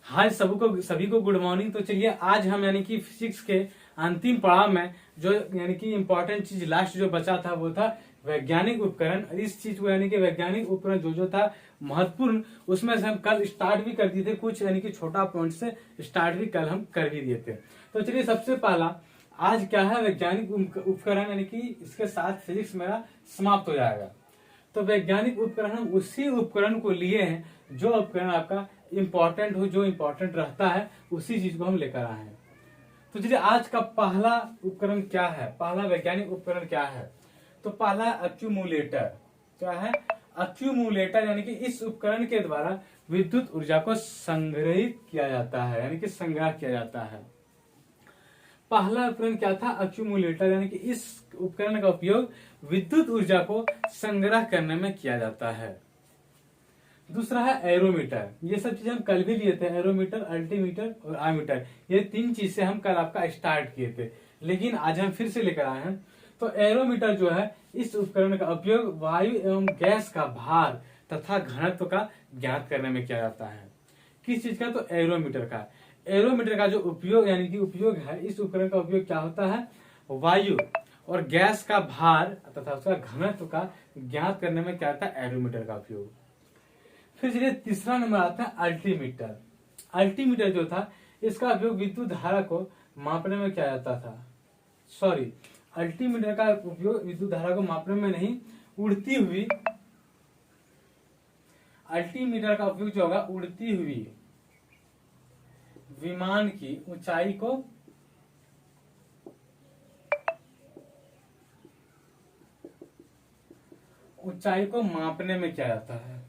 हाय सभी को good morning. तो चलिए आज हम यानी कि फिजिक्स के अंतिम पड़ाव में जो यानी कि इम्पोर्टेंट चीज लास्ट जो बचा था वो था वैज्ञानिक उपकरण। इस चीज को यानी कि वैज्ञानिक उपकरण जो था महत्वपूर्ण, उसमें से हम कल स्टार्ट भी कर दिए थे कुछ, यानी कि छोटा पॉइंट से स्टार्ट भी कल हम कर भी दिए थे। तो चलिए सबसे पहला आज क्या है वैज्ञानिक उपकरण, यानी कि इसके साथ फिजिक्स मेरा समाप्त हो जाएगा। तो वैज्ञानिक उपकरण हम उसी उपकरण को लिए हैं जो उपकरण आपका इंपॉर्टेंट हो, जो इंपॉर्टेंट रहता है उसी चीज को हम लेकर आए हैं। तो चलिए आज का पहला उपकरण क्या है, पहला वैज्ञानिक उपकरण क्या है? तो पहला अक्यूमुलेटर। क्या है? अक्यूमुलेटर, यानी कि इस उपकरण के द्वारा विद्युत ऊर्जा को संग्रहित किया जाता है, यानी कि संग्रह किया जाता है। पहला उपकरण क्या था? अक्यूमुलेटर, यानी कि इस उपकरण का उपयोग विद्युत ऊर्जा को संग्रह करने में किया जाता है। दूसरा है एरोमीटर। ये सब चीजें हम कल भी लिए थे, एरोमीटर, अल्टीमीटर और आमीटर। ये तीन चीज से हम कल आपका स्टार्ट किए थे, लेकिन आज हम फिर से लेकर आए हैं। तो एरोमीटर जो है, इस उपकरण का उपयोग वायु एवं गैस का भार तथा घनत्व का ज्ञात करने में किया जाता है। किस चीज का? तो एरोमीटर का। एरोमीटर का जो उपयोग यानी कि उपयोग है, इस उपकरण का उपयोग क्या होता है? वायु और गैस का भार तथा उसका घनत्व का ज्ञात करने में क्या होता है? एरोमीटर का उपयोग। फिर चलिए तीसरा नंबर आता है अल्टीमीटर। अल्टीमीटर जो था, इसका उपयोग विद्युत धारा को मापने में किया जाता था। सॉरी, अल्टीमीटर का उपयोग विद्युत धारा को मापने में नहीं, उड़ती हुई, अल्टीमीटर का उपयोग जो होगा उड़ती हुई विमान की ऊंचाई को मापने में किया जाता है।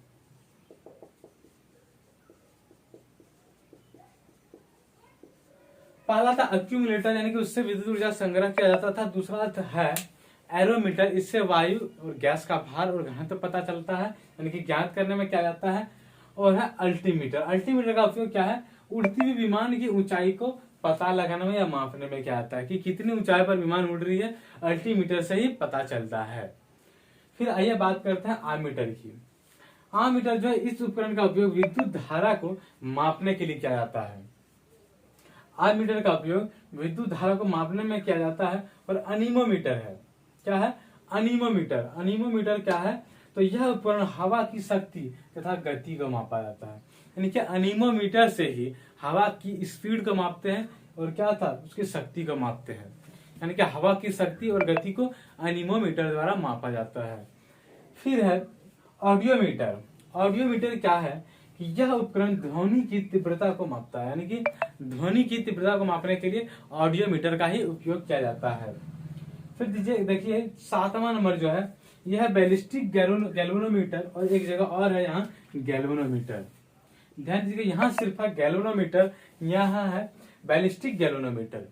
पहला था अक्यूमुलेटर, यानी कि उससे विद्युत ऊर्जा संग्रह किया जाता था। दूसरा है एरोमीटर, इससे वायु और गैस का भार और घनत्व पता चलता है, यानी कि ज्ञात करने में क्या जाता है। और है अल्टीमीटर। अल्टीमीटर का उपयोग क्या है? उड़ती हुई विमान की ऊंचाई को पता लगाने में या मापने में क्या आता है कि कितनी ऊंचाई पर विमान उड़ रही है, अल्टीमीटर से ही पता चलता है। फिर आइए बात करते हैं आमीटर की। आमीटर जो है, इस उपकरण का उपयोग विद्युत धारा को मापने के लिए किया जाता है। आमीटर का उपयोग विद्युत धारा को मापने में किया जाता है। और अनीमोमीटर है। क्या है? अनीमोमीटर। अनीमोमीटर क्या है? तो यह उपकरण हवा की शक्ति तथा गति को मापा जाता है, यानी कि अनीमोमीटर से ही हवा की स्पीड को मापते हैं और क्या था, उसकी शक्ति को मापते हैं, यानी कि हवा की शक्ति और गति को अनीमोमीटर द्वारा मापा जाता है। फिर है ऑडियोमीटर। ऑडियोमीटर क्या है कि यह उपकरण ध्वनि की तीव्रता को मापता है, यानी कि ध्वनि की तीव्रता को मापने के लिए ऑडियोमीटर का ही उपयोग किया जाता है। फिर देखिए 7वां नंबर जो है, यह बैलिस्टिक गैल्वेनोमीटर, और एक जगह और है यहाँ गैल्वेनोमीटर। ध्यान दीजिए, यहाँ सिर्फ है गैल्वेनोमीटर, यहाँ है बैलिस्टिक गैल्वेनोमीटर।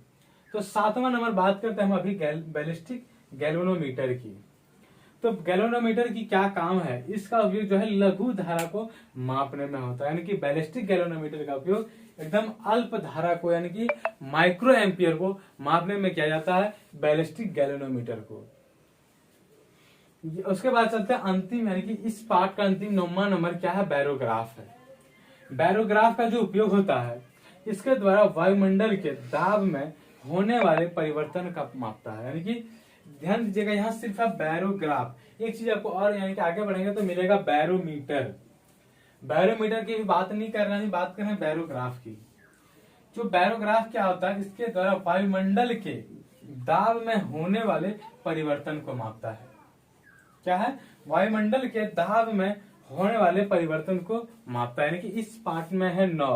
तो 7वां नंबर बात करते हैं हम अभी बैलिस्टिक गैल्वेनोमीटर की। तो गैल्वेनोमीटर की क्या काम है? इसका उपयोग जो है लघु धारा को मापने में होता है, यानी कि बैलिस्टिक गैल्वेनोमीटर का उपयोग एकदम अल्प धारा को, यानी कि माइक्रो एम्पियर को मापने में किया जाता है, बैलिस्टिक गैल्वेनोमीटर को। उसके बाद चलते हैं अंतिम, यानी कि इस पार्ट का अंतिम 9वां नंबर क्या है? बैरोग्राफ है। बैरोग्राफ का जो उपयोग होता है, इसके द्वारा वायुमंडल के दाब में होने वाले परिवर्तन का मापता है, यानी कि ध्यान दीजिएगा, यहाँ सिर्फ है बैरोग्राफ। एक चीज आपको और, यानी कि आगे बढ़ेंगे तो मिलेगा बैरोमीटर। बैरोमीटर की भी बात नहीं कर रहे हैं, बात कर रहे हैं बैरोग्राफ की। जो बैरोग्राफ क्या होता है, इसके द्वारा वायुमंडल के दाब में होने वाले परिवर्तन को मापता है। क्या है? वायुमंडल के दाब में होने वाले परिवर्तन को मापता है, यानी कि इस पार्ट में है 9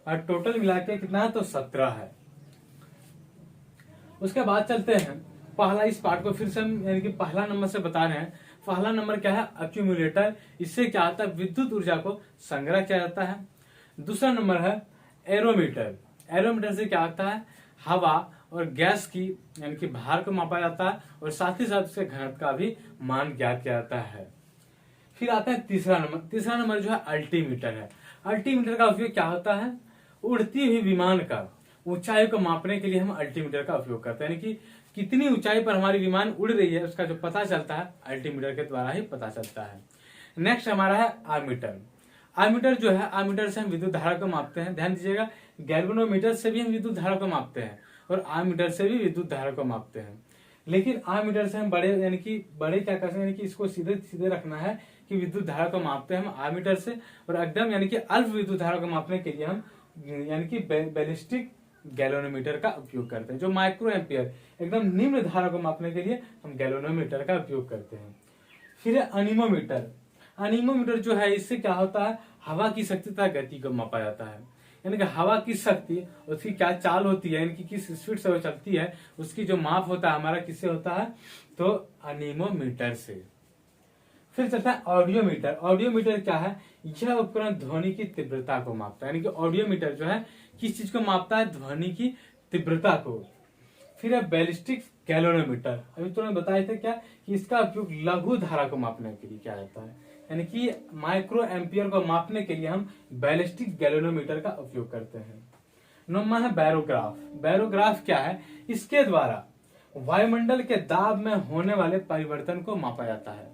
और टोटल मिला के कितना है? तो 17 है। उसके बाद चलते हैं पहला, इस पार्ट को फिर से हम यानी कि पहला नंबर से बता रहे हैं। पहला नंबर क्या है? अक्यूमुलेटर। इससे क्या होता है? विद्युत ऊर्जा को संग्रह किया जाता है। दूसरा नंबर है एरोमीटर। एरोमीटर से क्या होता है? हवा और गैस की यानी कि भार को मापा जाता है और साथ ही साथ उसके घनत्व का भी मान ज्ञात किया जाता है। फिर आता है तीसरा नंबर। तीसरा नंबर जो है अल्टीमीटर है। अल्टीमीटर का उपयोग क्या होता है? उड़ती हुई विमान का ऊंचाई को मापने के लिए हम अल्टीमीटर का उपयोग करते हैं, यानी कि कितनी ऊंचाई पर हमारी विमान उड़ रही है उसका जो पता चलता है, अल्टीमीटर के द्वारा ही पता चलता है। नेक्स्ट हमारा है आमीटर। आमीटर जो है, आमीटर से हम विद्युत धारा को मापते हैं। ध्यान दीजिएगा, गैल्वेनोमीटर से भी हम विद्युत धारा को मापते हैं और आमीटर से भी विद्युत धारा को मापते हैं। लेकिन आमीटर से हम बड़े यानी कि बड़े क्या करते हैं, यानी कि इसको सीधे सीधे रखना है कि विद्युत धारा को मापते हैं हम आमीटर से, और एकदम यानी कि अल्प विद्युत धारा को मापने के लिए हम यानी कि बैलिस्टिक गैल्वेनोमीटर का उपयोग करते हैं। जो माइक्रो एम्पियर एकदम निम्न धारा को मापने के लिए हम गैल्वेनोमीटर का उपयोग करते हैं। फिर है अनीमोमीटर। अनीमोमीटर जो है, इससे क्या होता है, हवा की शक्ति तथा गति को मापा जाता है। यानी कि हवा की शक्ति, उसकी क्या चाल होती है, यानी कि किस स्पीड से वो चलती है, उसकी जो माप होता है हमारा किससे होता है, तो अनीमोमीटर से। फिर चलता है ऑडियोमीटर। ऑडियोमीटर क्या है, यह उपकरण ध्वनि की तीव्रता को मापता है। यानी कि ऑडियोमीटर जो है किस चीज को मापता है, ध्वनि की तीव्रता को। फिर है बैलिस्टिक गैल्वेनोमीटर। अभी तुमने बताए थे क्या कि इसका उपयोग लघु धारा को मापने के लिए किया जाता है, यानी कि माइक्रो एम्पियर को मापने के लिए हम बैलिस्टिक गैल्वेनोमीटर का उपयोग करते हैं। नंबर है बैरोग्राफ। बैरोग्राफ क्या है, इसके द्वारा वायुमंडल के दाब में होने वाले परिवर्तन को मापा जाता है।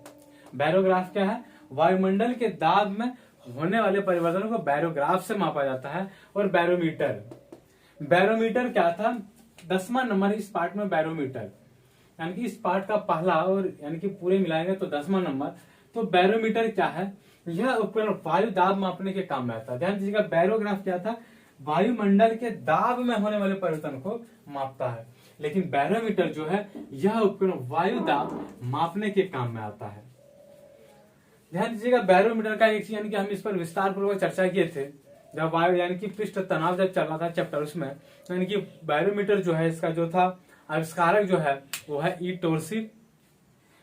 बैरोग्राफ क्या है, वायुमंडल के दाब में होने वाले परिवर्तन को बैरोग्राफ से मापा जाता है। और बैरोमीटर, बैरोमीटर क्या था, 10वां नंबर इस पार्ट में बैरोमीटर, यानी कि इस पार्ट का पहला और यानी कि पूरे मिलाएंगे तो 10वां नंबर। तो बैरोमीटर क्या है, यह उपकरण वायु दाब मापने के काम में आता है। ध्यान दीजिएगा, बैरोग्राफ क्या था, वायुमंडल के दाब में होने वाले परिवर्तन को मापता है, लेकिन बैरोमीटर जो है यह उपकरण वायु दाब मापने के काम में आता है। ध्यान दीजिएगा, बैरोमीटर का एक यानी कि हम इस पर विस्तार पूर्वक चर्चा किए थे जब वायु यानी कि पृष्ठ तनाव जब चल रहा था चैप्टर, उसमें यानी कि बैरोमीटर जो है इसका जो था आविष्कारक जो है वो है ई टोर्सी।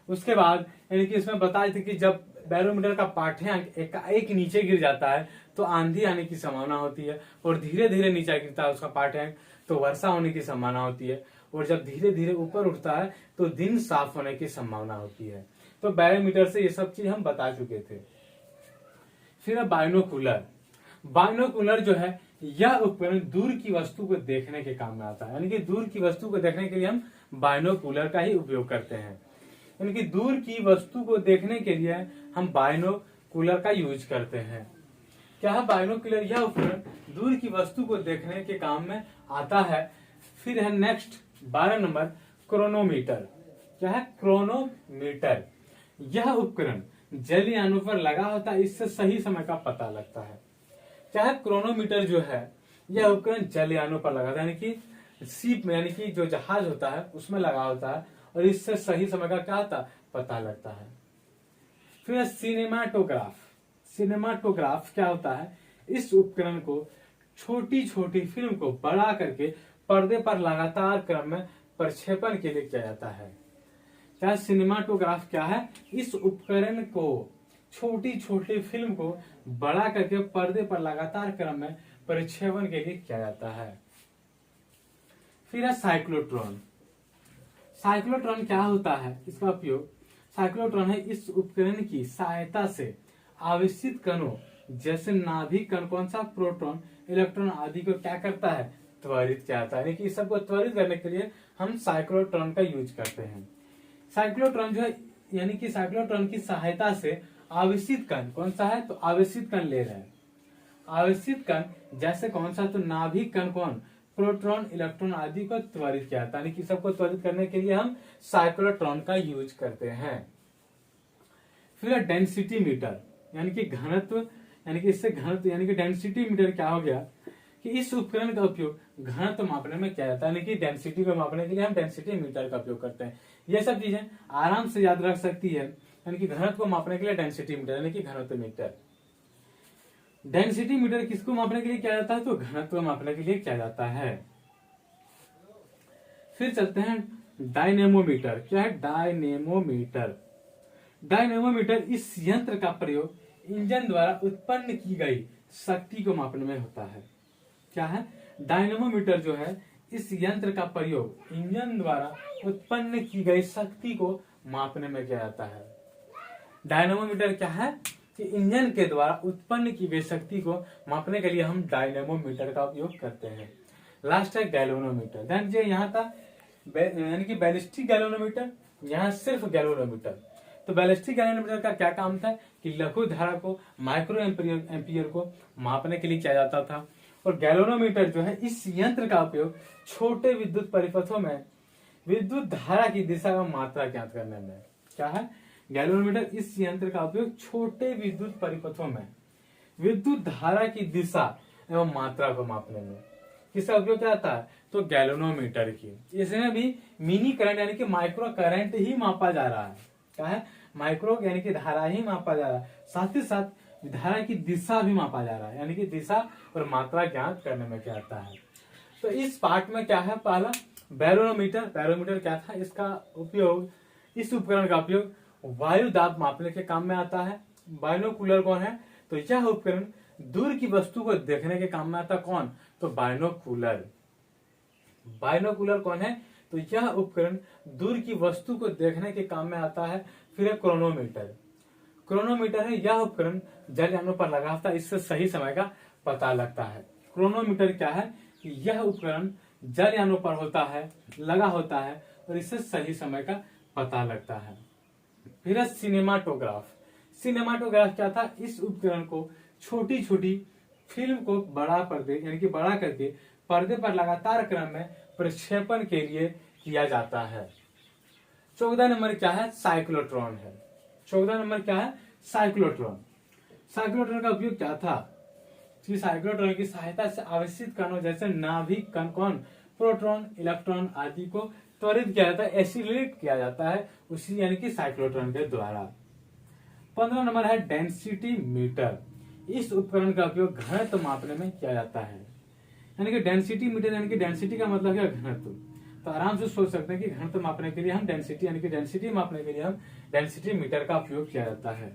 उसके बाद यानी कि इसमें बताए थे कि जब बैरोमीटर का पाठ्यांक एक नीचे गिर जाता है तो आंधी आने की संभावना होती है, और धीरे धीरे नीचे गिरता है उसका पाठ्यांक तो वर्षा होने की संभावना होती है, और जब धीरे धीरे ऊपर उठता है तो दिन साफ होने की संभावना होती है। तो बैरोमीटर से ये सब चीज हम बता चुके थे। फिर है बाइनोकुलर। बाइनोकुलर जो है यह उपकरण दूर की वस्तु को देखने के काम में आता है, यानी कि दूर की वस्तु को देखने के लिए हम बाइनोकुलर का ही उपयोग करते हैं। यानी कि दूर की वस्तु को देखने के लिए हम बाइनोकुलर का यूज करते हैं। क्या है बाइनोकुलर, यह उपकरण दूर की वस्तु को देखने के काम में आता है। फिर है नेक्स्ट 12 नंबर क्रोनोमीटर। क्या है, क्रोनोमीटर। यह उपकरण जलयानों पर लगा होता है, इससे सही समय का पता लगता है। क्या है, क्रोनोमीटर जो है यह उपकरण जलयानों पर लगा होता है, यानी कि शिप में यानी कि जो जहाज होता है उसमें लगा होता है, और इससे सही समय का क्या होता पता लगता है। फिर सिनेमाटोग्राफ। सिनेमाटोग्राफ क्या होता है, इस उपकरण को छोटी छोटी फिल्म को बड़ा करके पर्दे पर लगातार क्रम में प्रक्षेपण के लिए किया जाता है। क्या सिनेमाटोग्राफ क्या है, इस उपकरण को छोटी छोटी फिल्म को बड़ा करके पर्दे पर लगातार क्रम में प्रक्षेपण के लिए किया जाता है। फिर है साइक्लोट्रॉन। साइक्लोट्रॉन क्या होता है, इसका उपयोग साइक्लोट्रॉन है इस उपकरण की सहायता से आवेशित कणों जैसे नाभिक कण, कौन सा, प्रोटॉन, इलेक्ट्रॉन आदि को क्या करता है, त्वरित किया जाता है। यानी कि इस सबको त्वरित करने के लिए हम साइक्लोट्रॉन का यूज करते हैं। साइक्लोट्रॉन जो है यानी कि साइक्लोट्रॉन की सहायता से आवेशित कण, कौन सा है, तो आवेशित कण ले रहे हैं। आवेशित कण जैसे कौन सा, तो नाभिक कण, कौन, प्रोटॉन, इलेक्ट्रॉन आदि को त्वरित किया जाता है। यानी कि सबको त्वरित करने के लिए हम साइक्लोट्रॉन का यूज करते हैं। फिर डेंसिटी मीटर, यानी कि घनत्व, यानी कि इससे घनत्व यानी कि डेंसिटी मीटर क्या हो गया कि इस उपकरण का उपयोग घनत्व मापने में किया जाता है। यानी कि डेंसिटी को मापने के लिए हम डेंसिटी मीटर का उपयोग करते हैं। ये सब चीजें आराम से याद रख सकती है। यानी कि घनत्व को मापने के लिए डेंसिटी मीटर, यानी कि घनत्व मीटर। डेंसिटी मीटर किसको मापने के लिए किया जाता है, तो घनत्व मापने के लिए किया जाता है। फिर चलते हैं डायनेमोमीटर। क्या है, डायनेमोमीटर। डायनेमोमीटर इस यंत्र का प्रयोग इंजन द्वारा उत्पन्न की गई शक्ति को मापने में होता है। क्या है, डायनेमोमीटर जो है इस यंत्र का प्रयोग इंजन द्वारा उत्पन्न की गई शक्ति को मापने में किया जाता है। डायनेमोमीटर क्या है कि इंजन के द्वारा उत्पन्न की गई शक्ति को मापने के लिए हम डायनेमोमीटर का उपयोग करते हैं। लास्ट है गैल्वेनोमीटर। ध्यान दीजिए, यहाँ था यानी कि बैलिस्टिक गैल्वेनोमीटर, यहाँ सिर्फ गैल्वेनोमीटर। तो बैलिस्टिक गैलोरीमीटर का क्या काम था कि लघु धारा को माइक्रो एम्पियर को मापने के लिए किया जाता था। और गैलोरीमीटर जो है इस यंत्र का उपयोग छोटे विद्युत परिपथों में विद्युत धारा की दिशा एवं मात्रा ज्ञात करने में, क्या है, गैलोरीमीटर इस यंत्र का उपयोग छोटे विद्युत परिपथों में विद्युत धारा की दिशा एवं मात्रा को मापने में किसका उपयोग क्या आता है, तो गैलोनोमीटर की। इसमें भी मिनी करंट यानी कि माइक्रो करंट ही मापा जा रहा है, क्या है, माइक्रो यानी कि धारा ही मापा जा रहा है, साथ ही साथ धारा की दिशा भी मापा जा रहा है, यानी कि दिशा और मात्रा ज्ञात करने में क्या आता है। तो इस पार्ट में क्या है, पहला बैरोमीटर। बैरोमीटर क्या था, इसका उपयोग, इस उपकरण का उपयोग वायु दाब मापने के काम में आता है। बाइनोकुलर कौन है, तो यह उपकरण दूर की वस्तु को देखने के काम में आता है। कौन, तो बाइनोकुलर। बाइनोकुलर कौन है, तो यह उपकरण दूर की वस्तु को देखने के काम में आता है। फिर है क्रोनोमीटर। क्रोनोमीटर है यह उपकरण जलयानों पर लगा होता है, इससे सही समय का पता लगता है। क्रोनोमीटर क्या है कि यह उपकरण जलयानों पर होता है, लगा होता है और इससे सही समय का पता लगता है। फिर है सिनेमाटोग्राफ। सिनेमाटोग्राफ क्या था, इस उपकरण को छोटी छोटी फिल्म को बड़ा पर्दे यानी कि बड़ा करके पर्दे पर लगातार क्रम में प्रक्षेपण के लिए किया जाता है। 14 नंबर क्या है, साइक्लोट्रॉन है। 14 नंबर क्या है, साइक्लोट्रॉन। साइक्लोट्रॉन का उपयोग क्या था, साइक्लोट्रॉन की सहायता से आवेशित कणों जैसे नाभिक कण, कौन, प्रोटॉन, इलेक्ट्रॉन आदि को त्वरित किया जाता है, एसिलेट किया जाता है उसी यानी कि साइक्लोट्रॉन के द्वारा। 15 नंबर है डेंसिटी मीटर। इस उपकरण का उपयोग घनत्व मापने में किया जाता है, यानी कि डेंसिटी मीटर यानी कि डेंसिटी का मतलब है घनत्व। तो आराम से सोच सकते हैं कि घनत्व मापने के लिए हम डेंसिटी यानी कि डेंसिटी मापने के लिए हम डेंसिटी मीटर का उपयोग किया जाता है।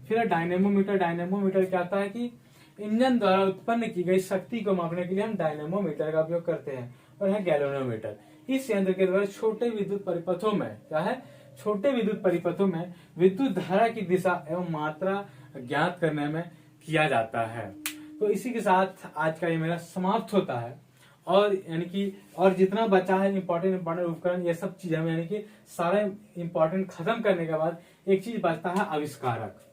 फिर डायनेमोमीटर। डायनेमोमीटर क्या आता है कि इंजन द्वारा उत्पन्न की गई शक्ति को मापने के लिए हम डायनेमोमीटर का उपयोग करते हैं। और है गैलोनोमीटर। इस यंत्र के द्वारा छोटे विद्युत परिपथों में, क्या है, छोटे विद्युत परिपथों में विद्युत धारा की दिशा एवं मात्रा ज्ञात करने में किया जाता है। तो इसी के साथ आज का ये मेरा समाप्त होता है। और यानी कि और जितना बचा है इंपॉर्टेंट उपकरण, ये सब चीज हम यानी कि सारे इंपॉर्टेंट खत्म करने के बाद एक चीज बचता है, आविष्कारक।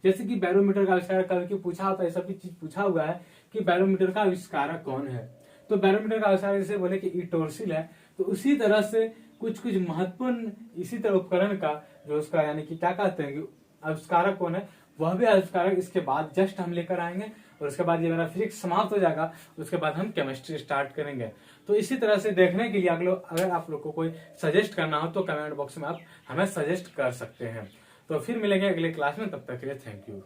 जैसे कि बैरोमीटर का आविष्कार करके पूछा होता है, सब चीज पूछा हुआ है कि बैरोमीटर का आविष्कारक कौन है। तो बैरोमीटर का आविष्कार जैसे बोले कि इटोर्सिल है, तो उसी तरह से कुछ कुछ महत्वपूर्ण इसी तरह उपकरण का जो उसका यानी कि क्या कहते हैं कि आविष्कारक कौन है, वह भी आविष्कारक इसके बाद जस्ट हम लेकर आएंगे। और उसके बाद ये मेरा फिजिक्स समाप्त हो जाएगा, उसके बाद हम केमिस्ट्री स्टार्ट करेंगे। तो इसी तरह से देखने के लिए अगर आप लोग को कोई सजेस्ट करना हो तो कमेंट बॉक्स में आप हमें सजेस्ट कर सकते हैं। तो फिर मिलेंगे अगले क्लास में, तब तक के लिए थैंक यू।